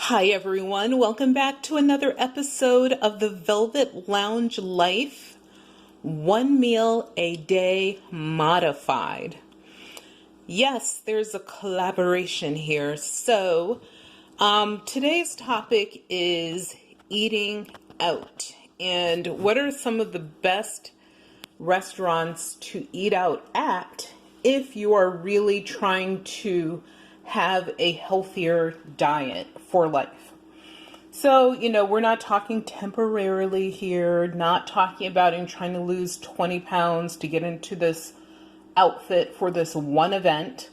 Hi everyone, welcome back to another episode of the Velvet Lounge Life, one meal a day modified. Yes, there's a collaboration here. So, today's topic is eating out. And what are some of the best restaurants to eat out at if you are really trying to have a healthier diet for life? So, we're not talking temporarily here, not talking about trying to lose 20 pounds to get into this outfit for this one event,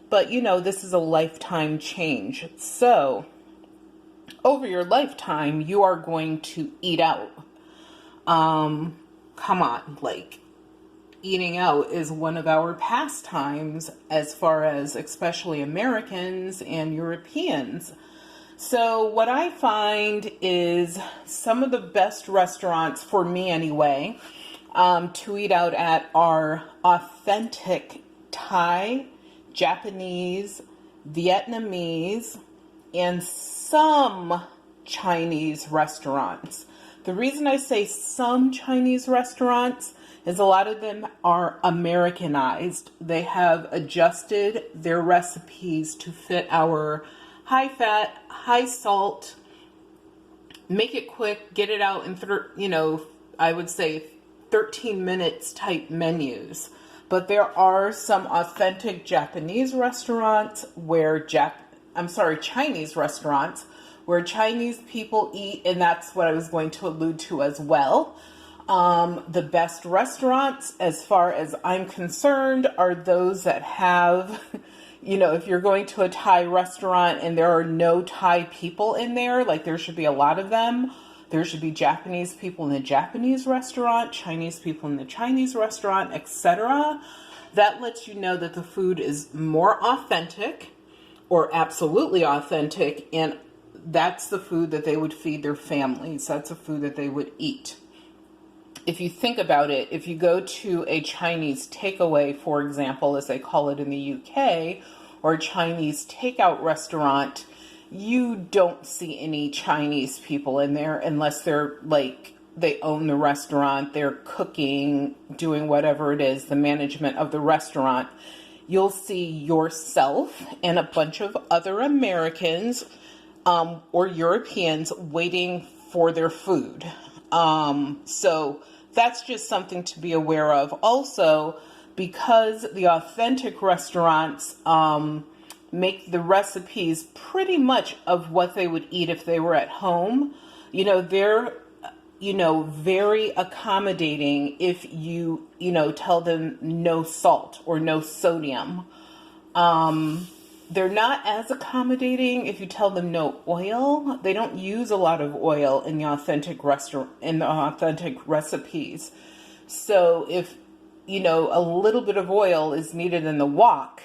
but this is a lifetime change. So, over your lifetime, you are going to eat out. Come on, eating out is one of our pastimes as far as especially Americans and Europeans. So what I find is some of the best restaurants, for me anyway, to eat out at are authentic Thai, Japanese, Vietnamese, and some Chinese restaurants. The reason I say some Chinese restaurants is a lot of them are Americanized. They have adjusted their recipes to fit our high fat, high salt, make it quick, get it out in, I would say 13 minutes type menus. But there are some authentic Japanese restaurants Chinese restaurants where Chinese people eat, and that's what I was going to allude to as well. The best restaurants, as far as I'm concerned, are those that have, if you're going to a Thai restaurant and there are no Thai people in there, there should be a lot of them. There should be Japanese people in the Japanese restaurant, Chinese people in the Chinese restaurant, etc. That lets you know that the food is more authentic or absolutely authentic, and that's the food that they would feed their families. That's the food that they would eat. If you think about it, if you go to a Chinese takeaway, for example, as they call it in the UK, or a Chinese takeout restaurant, you don't see any Chinese people in there unless they're they own the restaurant, they're cooking, doing whatever it is, the management of the restaurant. You'll see yourself and a bunch of other Americans or Europeans waiting for their food. So that's just something to be aware of. Also, because the authentic restaurants make the recipes pretty much of what they would eat if they were at home, they're, very accommodating if you, tell them no salt or no sodium. They're not as accommodating if you tell them no oil. They don't use a lot of oil in the authentic recipes. So if, a little bit of oil is needed in the wok,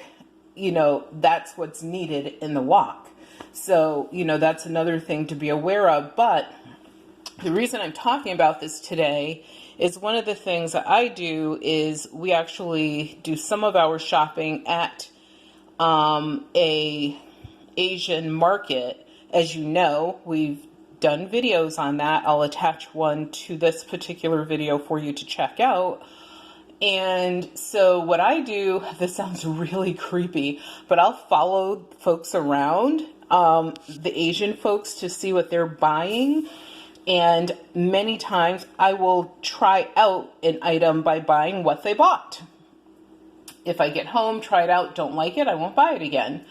that's what's needed in the wok. So, that's another thing to be aware of. But the reason I'm talking about this today is one of the things that I do is we actually do some of our shopping at a Asian market. As you know, we've done videos on that. I'll attach one to this particular video for you to check out. And so what I do, this sounds really creepy, but I'll follow folks around, the Asian folks, to see what they're buying. And many times I will try out an item by buying what they bought. If I get home, try it out, don't like it, I won't buy it again.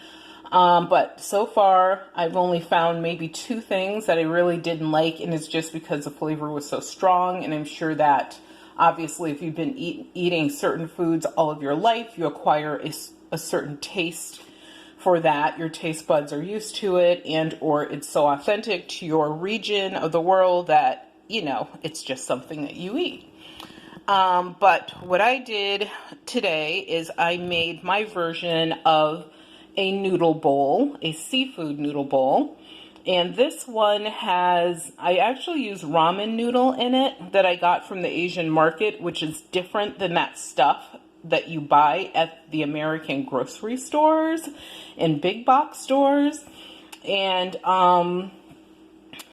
But so far, I've only found maybe 2 things that I really didn't like, and it's just because the flavor was so strong. And I'm sure that, obviously, if you've been eating certain foods all of your life, you acquire a certain taste for that. Your taste buds are used to it, and or it's so authentic to your region of the world that, it's just something that you eat. But what I did today is I made my version of a noodle bowl, a seafood noodle bowl. And this one I actually use ramen noodle in it that I got from the Asian market, which is different than that stuff that you buy at the American grocery stores and big box stores. And